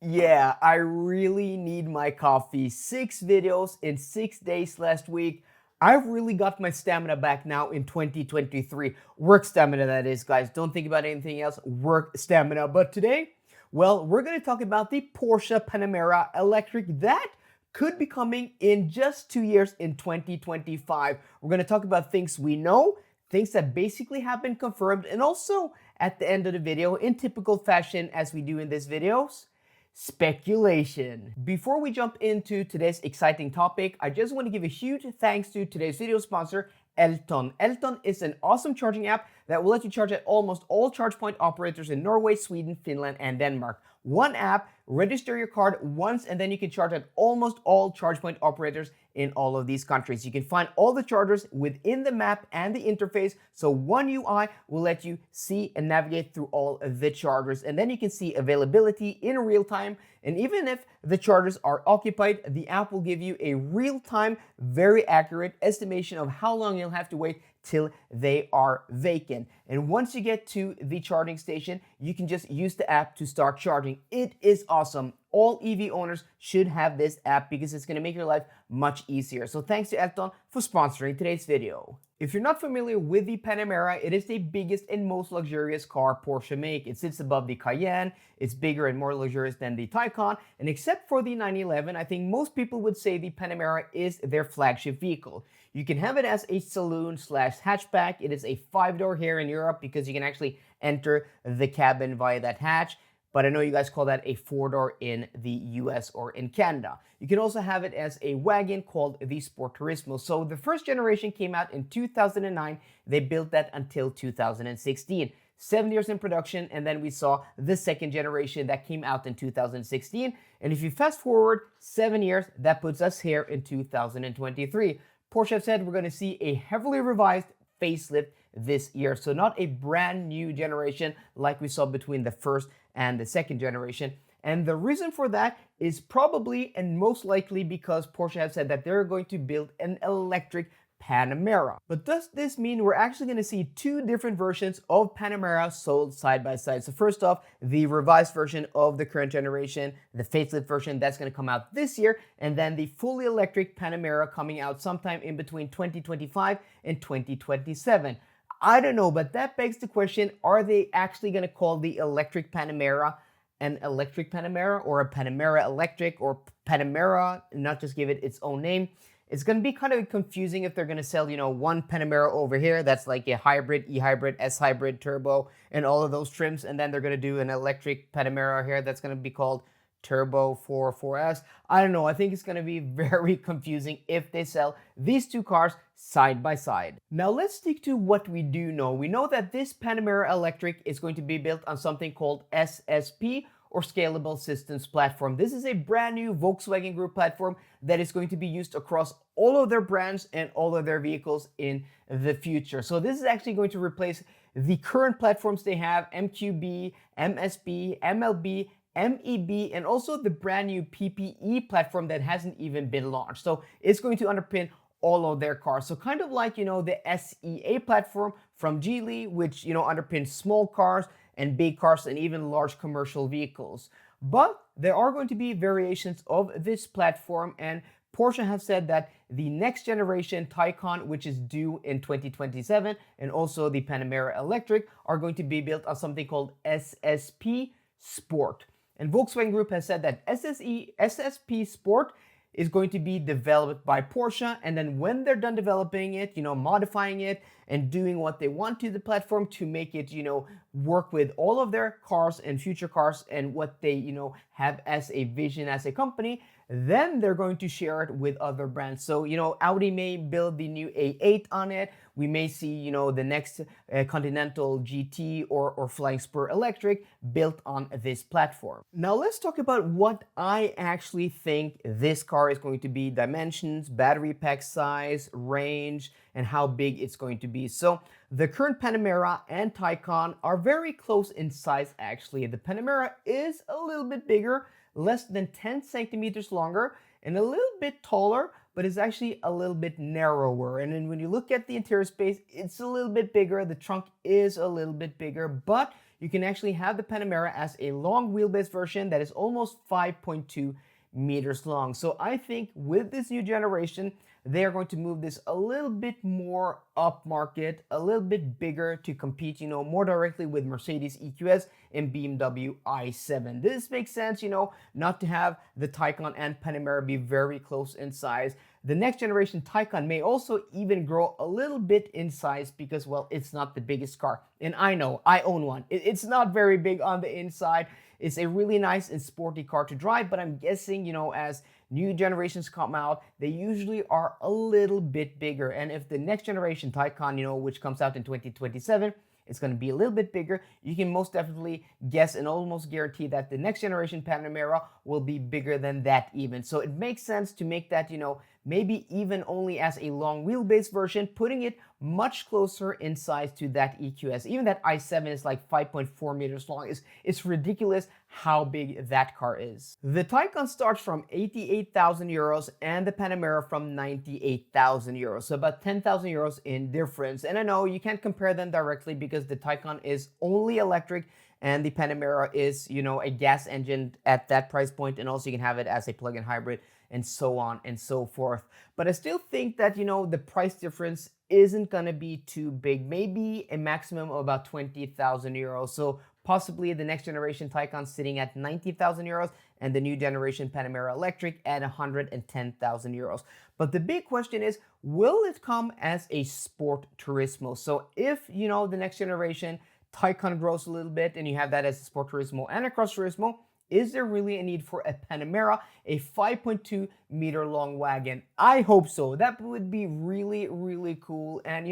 Yeah, I really need my coffee. 6 videos in 6 days last week. I've really got my stamina back now in 2023. Work stamina, that is, guys. Don't think about anything else. Work stamina. But today, well, we're going to talk about the Porsche Panamera electric that could be coming in just 2 years in 2025. We're going to talk about things we know, things that basically have been confirmed, and also at the end of the video, in typical fashion as we do in these videos, speculation. Before we jump into today's exciting topic, I just want to give a huge thanks to today's video sponsor, Elton. Elton is an awesome charging app that will let you charge at almost all charge point operators in Norway, Sweden, Finland, and Denmark. One app, register your card once, and then you can charge at almost all charge point operators in all of these countries. You can find all the chargers within the map and the interface, so one UI will let you see and navigate through all of the chargers, and then you can see availability in real time. And even if the chargers are occupied, the app will give you a real-time, very accurate estimation of how long you'll have to wait till they are vacant. And once you get to the charging station, you can just use the app to start charging. It is awesome. All EV owners should have this app because it's going to make your life much easier. So thanks to Elton for sponsoring today's video. If you're not familiar with the Panamera, it is the biggest and most luxurious car Porsche make. It sits above the Cayenne, it's bigger and more luxurious than the Taycan, and except for the 911, I think most people would say the Panamera is their flagship vehicle. You can have it as a saloon slash hatchback. It is a 5-door here in Europe because you can actually enter the cabin via that hatch. But I know you guys call that a 4-door in the US or in Canada. You can also have it as a wagon called the Sport Turismo. So the first generation came out in 2009. They built that until 2016. 7 years in production, and then we saw the second generation that came out in 2016. And if you fast forward 7 years, that puts us here in 2023. Porsche said we're going to see a heavily revised facelift this year. So not a brand new generation like we saw between the first and the second generation. And the reason for that is probably and most likely because Porsche have said that they're going to build an electric Panamera. But does this mean we're actually going to see two different versions of Panamera sold side by side? So first off, the revised version of the current generation, the facelift version that's going to come out this year, and then the fully electric Panamera coming out sometime in between 2025 and 2027. I don't know, but that begs the question, are they actually going to call the electric Panamera an electric Panamera or a Panamera electric or Panamera, and not just give it its own name? It's going to be kind of confusing if they're going to sell, one Panamera over here that's like a hybrid, E-hybrid, S-hybrid, turbo, and all of those trims, and then they're going to do an electric Panamera here that's going to be called Turbo 4S. I don't know. I think it's going to be very confusing if they sell these two cars side by side. Now let's stick to what we do know. We know that this Panamera electric is going to be built on something called SSP, or Scalable Systems Platform. This is a brand new Volkswagen Group platform that is going to be used across all of their brands and all of their vehicles in the future. So this is actually going to replace the current platforms they have, MQB, MSB, MLB, MEB, and also the brand new PPE platform that hasn't even been launched. So it's going to underpin all of their cars. So kind of like, the SEA platform from Geely, which, underpins small cars and big cars and even large commercial vehicles. But there are going to be variations of this platform, and Porsche have said that the next generation Taycan, which is due in 2027, and also the Panamera Electric are going to be built on something called SSP Sport. And Volkswagen Group has said that SSP Sport is going to be developed by Porsche, and then when they're done developing it, modifying it and doing what they want to the platform to make it, work with all of their cars and future cars and what they, have as a vision as a company, then they're going to share it with other brands. So, Audi may build the new A8 on it. We may see, the next Continental GT or Flying Spur Electric built on this platform. Now let's talk about what I actually think this car is going to be: dimensions, battery pack size, range, and how big it's going to be. So the current Panamera and Taycan are very close in size actually. The Panamera is a little bit bigger, less than 10 centimeters longer, and a little bit taller, but it's actually a little bit narrower. And then when you look at the interior space, it's a little bit bigger. The trunk is a little bit bigger, but you can actually have the Panamera as a long wheelbase version that is almost 5.2 meters long. So I think with this new generation, they are going to move this a little bit more upmarket, a little bit bigger to compete, more directly with Mercedes EQS and BMW i7. This makes sense, not to have the Taycan and Panamera be very close in size. The next generation Taycan may also even grow a little bit in size because, well, it's not the biggest car. And I know, I own one. It's not very big on the inside. It's a really nice and sporty car to drive, but I'm guessing, as new generations come out, they usually are a little bit bigger. And if the next generation Taycan, which comes out in 2027, it's going to be a little bit bigger, you can most definitely guess and almost guarantee that the next generation Panamera will be bigger than that even. So it makes sense to make that, maybe even only as a long wheelbase version, putting it much closer in size to that EQS. Even that i7 is like 5.4 meters long. It's ridiculous how big that car is. The Taycan starts from 88,000 euros and the Panamera from 98,000 euros. So about 10,000 euros in difference. And I know you can't compare them directly because the Taycan is only electric and the Panamera is, a gas engine at that price point. And also you can have it as a plug-in hybrid and so on and so forth. But I still think that, the price difference isn't going to be too big. Maybe a maximum of about 20,000 euros. So possibly the next generation Taycan sitting at 90,000 euros and the new generation Panamera electric at 110,000 euros. But the big question is, will it come as a sport turismo? So if, the next generation Taycan grows a little bit and you have that as a sport turismo and a cross turismo, is there really a need for a Panamera, a 5.2 meter long wagon? I hope so. That would be really, really cool. And,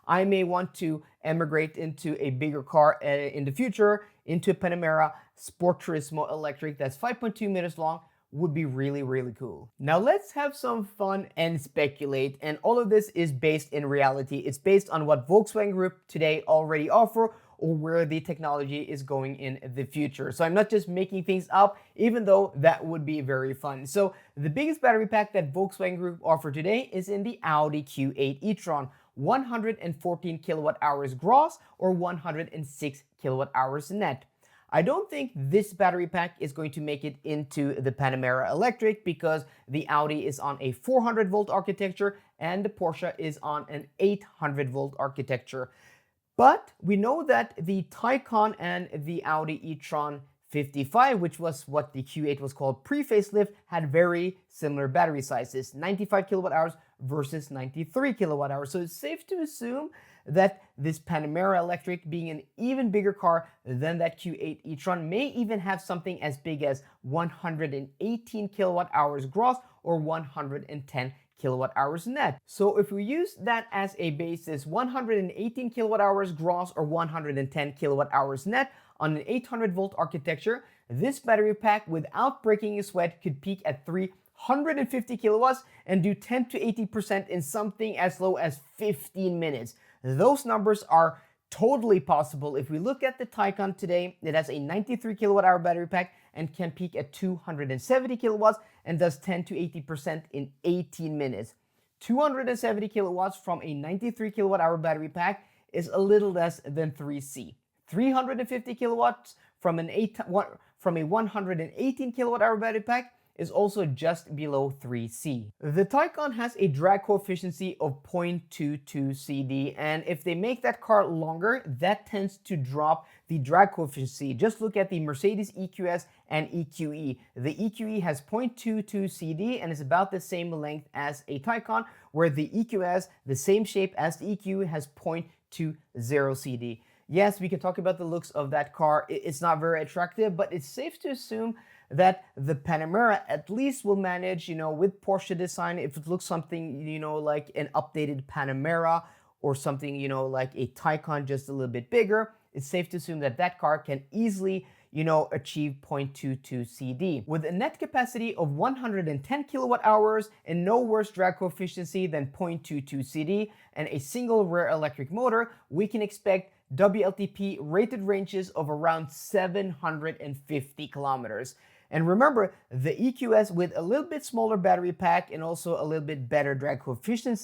I may want to emigrate into a bigger car in the future, into a Panamera Sport Turismo electric that's 5.2 meters long. Would be really, really cool. Now let's have some fun and speculate. And all of this is based in reality. It's based on what Volkswagen Group today already offer or where the technology is going in the future. So I'm not just making things up, even though that would be very fun. So the biggest battery pack that Volkswagen Group offer today is in the Audi Q8 e-tron, 114 kilowatt hours gross or 106 kilowatt hours net. I don't think this battery pack is going to make it into the Panamera electric because the Audi is on a 400 volt architecture and the Porsche is on an 800 volt architecture. But we know that the Taycan and the Audi e-tron 55, which was what the Q8 was called pre-facelift, had very similar battery sizes, 95 kilowatt hours versus 93 kilowatt hours. So it's safe to assume that this Panamera electric, being an even bigger car than that Q8 e-tron, may even have something as big as 118 kilowatt hours gross or 110 kilowatt hours net. So if we use that as a basis, 118 kilowatt hours gross or 110 kilowatt hours net on an 800 volt architecture, this battery pack without breaking a sweat could peak at 350 kilowatts and do 10 to 80% in something as low as 15 minutes. Those numbers are totally possible. If we look at the Taycan today, it has a 93 kilowatt hour battery pack and can peak at 270 kilowatts and does 10 to 80% in 18 minutes. 270 kilowatts from a 93 kilowatt hour battery pack is a little less than 3C. 350 kilowatts from a 118 kilowatt hour battery pack is also just below 3C. The Taycan has a drag coefficient of 0.22 CD, and if they make that car longer, that tends to drop the drag coefficient. Just look at the Mercedes EQS and EQE. The EQE has 0.22 CD and is about the same length as a Taycan, where the EQS, the same shape as the EQE, has 0.20 CD. Yes, we can talk about the looks of that car. It's not very attractive, but it's safe to assume that the Panamera at least will manage, with Porsche design, if it looks something, like an updated Panamera or something, like a Taycan just a little bit bigger, it's safe to assume that that car can easily, achieve 0.22 CD. With a net capacity of 110 kilowatt hours and no worse drag coefficient than 0.22 CD and a single rear electric motor, we can expect WLTP rated ranges of around 750 kilometers. And remember, the EQS with a little bit smaller battery pack and also a little bit better drag coefficient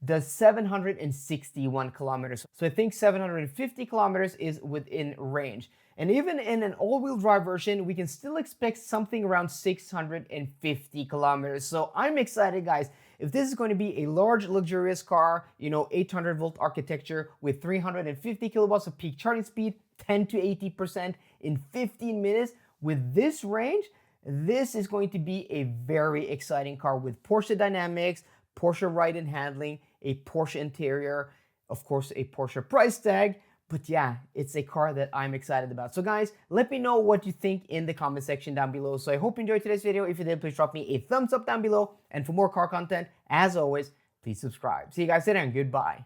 does 761 kilometers. So I think 750 kilometers is within range. And even in an all-wheel drive version, we can still expect something around 650 kilometers. So I'm excited, guys. If this is going to be a large, luxurious car, 800 volt architecture with 350 kilowatts of peak charging speed, 10 to 80% in 15 minutes, with this range, this is going to be a very exciting car with Porsche dynamics, Porsche ride and handling, a Porsche interior, of course, a Porsche price tag. But yeah, it's a car that I'm excited about. So guys, let me know what you think in the comment section down below. So I hope you enjoyed today's video. If you did, please drop me a thumbs up down below. And for more car content, as always, please subscribe. See you guys later and goodbye.